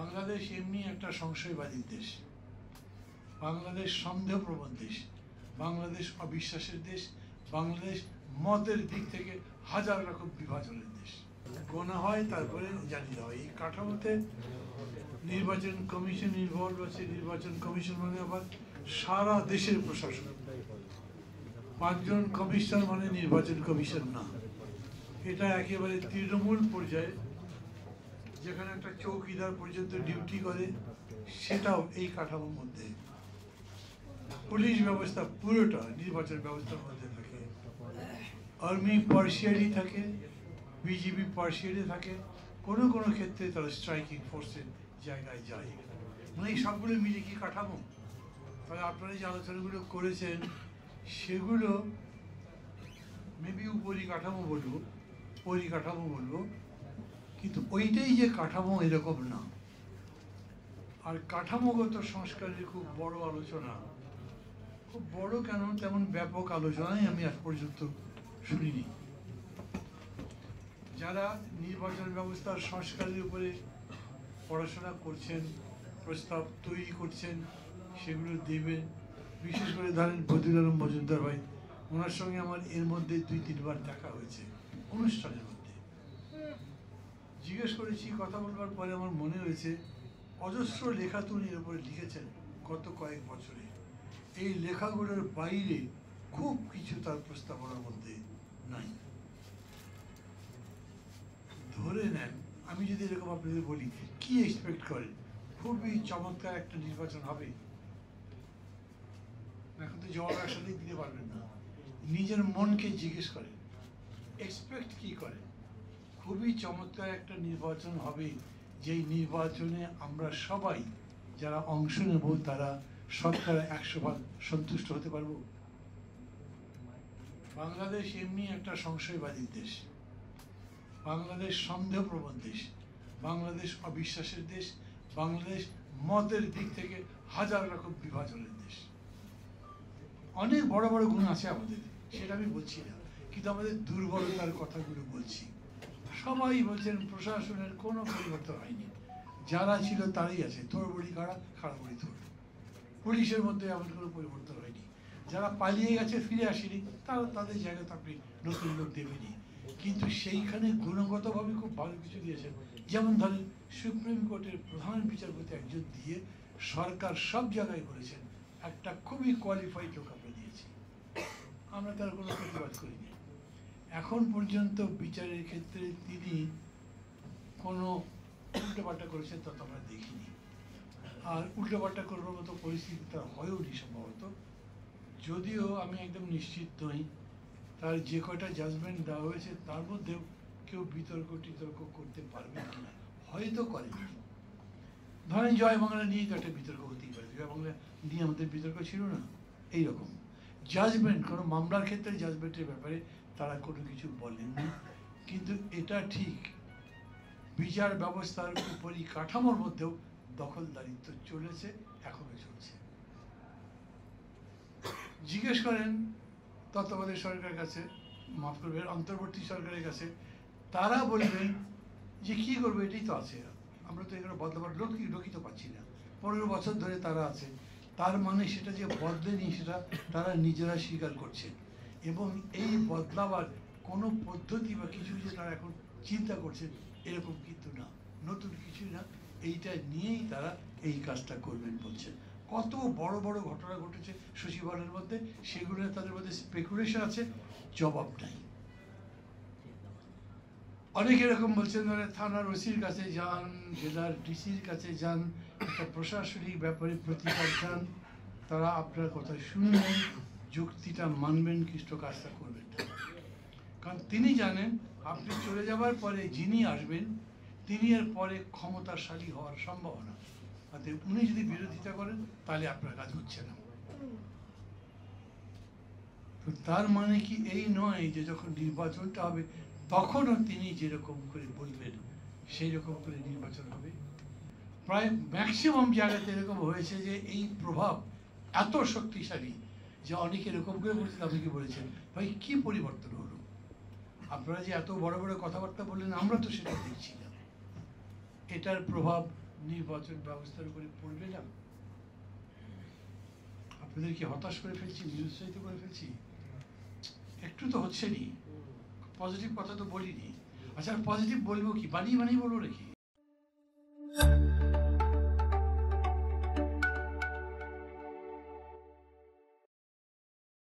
বাংলাদেশ এমনি একটা সংশয়বাদীর দেশ, বাংলাদেশ সন্দেহপ্রবণ দেশ, বাংলাদেশ অবিশ্বাসের দেশ, বাংলাদেশ মতের দিক থেকে হাজার রকম বিভাজনের দেশ। গোনা হয় তারপরে জানিয়ে হয়। এই কাঠামোতে নির্বাচন কমিশন ইনভলভ আছে। নির্বাচন কমিশন মানে আবার সারা দেশের প্রশাসন। 5 জন কমিশনার মানে নির্বাচন কমিশন না, এটা একেবারে তৃণমূল পর্যায়ে, যেখানে একটা চৌকিদার পর্যন্ত ডিউটি করে, সেটাও এই কাঠামোর মধ্যে। পুলিশ ব্যবস্থা পুরোটা নির্বাচন ব্যবস্থার মধ্যে থাকে। আর্মি পার্সিয়ালি থাকে, বিজিবি পার্সিয়ালি থাকে, কোনো কোনো ক্ষেত্রে তারা স্ট্রাইকিং ফোর্সের জায়গায় যায়। মানে এই সবগুলো মিলে কি কাঠামো? তাহলে আপনারা যে আলোচনাগুলো করেছেন সেগুলো মেবি পরিকাঠামো বলবো, পরিকাঠামো বলবো, কিন্তু ওইটাই যে কাঠামো এরকম না। আর কাঠামোগত সংস্কারের খুব বড় আলোচনা, খুব বড় কেন, তেমন ব্যাপক আলোচনাই আমি আজ পর্যন্ত শুনিনি। যারা নির্বাচন ব্যবস্থার সংস্কারের উপরে পড়াশোনা করছেন, প্রস্তাব তৈরি করছেন, সেগুলো দেবেন। বিশেষ করে ধরেন বদিউল আলম মজুমদার ভাই, ওনার সঙ্গে আমার এর মধ্যে 2-3 বার দেখা হয়েছে অনুষ্ঠানের মধ্যে। জিজ্ঞেস করেছি, কথা বলবার পরে আমার মনে হয়েছে অজস্র লেখা তো উনি এর উপরে লিখেছেন গত কয়েক বছরে। এই লেখাগুলোর বাইরে খুব কিছু তার প্রস্তাবনার মধ্যে নাই। ধরে নেন, আমি যদি এরকম আপনাদের বলি, কি এক্সপেক্ট করেন? খুবই চমৎকার একটা নির্বাচন হবে। এখন তো জবাব একসাথেই দিতে পারবেন না। নিজের মনকে জিজ্ঞেস করেন, এক্সপেক্ট কি করেন? খুবই চমৎকার একটা নির্বাচন হবে, যেই নির্বাচনে আমরা সবাই যারা অংশ নেব তারা শতকরা 100% সন্তুষ্ট হতে পারবো। বাংলাদেশ এমনি একটা সংশয়বাদীর দেশ, বাংলাদেশ সন্দেহপ্রবণ দেশ, বাংলাদেশ অবিশ্বাসের দেশ, বাংলাদেশ মতের দিক থেকে হাজার রকম বিভাজনের দেশ। অনেক বড় বড় গুণ আছে আমাদের, সেটা আমি বলছি না, কিন্তু আমাদের দুর্বলতার কথাগুলো বলছি। সবাই বলছেন প্রশাসনের কোনো পরিবর্তন হয়নি, যারা ছিল তারাই আছে, তোর বড়ি খাড়া, খাড়া বড়ি তোর। পুলিশের মধ্যে এমন কোনো পরিবর্তন হয়নি। যারা পালিয়ে গেছে, ফিরে আসেনি, তারা তাদের জায়গায় আপনি নতুন লোক দেবেনি। কিন্তু সেইখানে গুণগতভাবে খুব ভালো কিছু দিয়েছেন। যেমন ধরেন, সুপ্রিম কোর্টের প্রধান বিচারপতি একজন দিয়ে সরকার সব জায়গায় বলেছেন একটা খুবই কোয়ালিফাইড লোক আমরা দিয়েছি, আমরা তার কোনো প্রতিবাদ করিনি। এখন পর্যন্ত বিচারের ক্ষেত্রে তিনি কোনো উল্টোপাল্টা করেছেন তা তো আমরা দেখিনি। আর উল্টোপাল্টা করবার মতো পরিস্থিতি তার হয়েও নি সম্ভবত, যদিও আমি একদম নিশ্চিত নই তার যে কয়টা জাজমেন্ট দেওয়া হয়েছে তার মধ্যেও কেউ বিতর্ক টিতর্ক করতে পারবে কিনা, হয়তো করেন। ধরেন জয় বাংলা নিয়ে তো একটা বিতর্ক হতেই পারে, জয় বাংলা নিয়ে আমাদের বিতর্ক ছিল না। এইরকম জাজমেন্ট, কোনো মামলার ক্ষেত্রে জাজমেন্টের ব্যাপারে তারা কোনো কিছু বলেননি। কিন্তু এটা ঠিক, বিচার ব্যবস্থার পরিকাঠামোর মধ্যেও দখলদারিত্ব চলেছে, এখনো চলছে। জিজ্ঞেস করেন তত্ত্বাবধায়ক সরকারের কাছে, মাফ করবেন, অন্তর্বর্তী সরকারের কাছে, তারা বলবেন যে কি করবো, এটাই তো আছে, আমরা তো এগুলো বদলাবার লোকই তো পাচ্ছি না। 15 বছর ধরে তারা আছে, তার মানে সেটা যে বদলেনি সেটা তারা নিজেরা স্বীকার করছে। এবং এই বদলাবার কোনো পদ্ধতি বা কিছু যে তারা এখন চিন্তা করছে, এরকম কিন্তু না, নতুন কিছুই না, এইটা নিয়েই তারা এই কাজটা করবেন বলছেন। কত বড় বড় ঘটনা ঘটেছে সচিবালয়ের মধ্যে, সেগুলো তাদের মধ্যে স্পেকুলেশন আছে, জবাব নাই। অনেক এরকম বলছেন, ধরে থানার ওসির কাছে যান, জেলার ডিসির কাছে যান, একটা প্রশাসনিক ব্যাপারে প্রতিকার যান, তারা আপনার কথা শুনবেন, যুক্তিটা মানবেন, কৃষ্ট কাজটা করবেন না। কারণ তিনি জানেন আপনি চলে যাবার পরে যিনি আসবেন তিনি এর পরে ক্ষমতাশালী হওয়ার সম্ভাবনা, অতএব উনি যদি বিরোধিতা করেন তাহলে আপনার কাজ হচ্ছে না। তো তার মানে কি এই নয় যে যখন নির্বাচনটা হবে তখনও তিনি যেরকম করে বলবেন সেই রকম করে নির্বাচন হবে? প্রায় ম্যাক্সিমাম জায়গাতে এরকম হয়েছে যে এই প্রভাব এত শক্তিশালী যে অনেকে এরকম করে বলছেন, আপনি কি বলেছেন ভাই কি পরিবর্তন হলো? আপনারা যে এত বড় বড় কথাবার্তা বললেন, আমরা তো সেটা দেখছি না। এটার প্রভাব নির্বাচন ব্যবস্থার উপরে পড়বে না? আপনাদের কি হতাশ করে ফেলছি, নিরুৎসাহিত করে ফেলছি? একটু তো হচ্ছে নি, পজিটিভ কথা তো বলিনি। আচ্ছা, পজিটিভ বলবো কি, বানিয়ে বানিয়ে বলবো নাকি?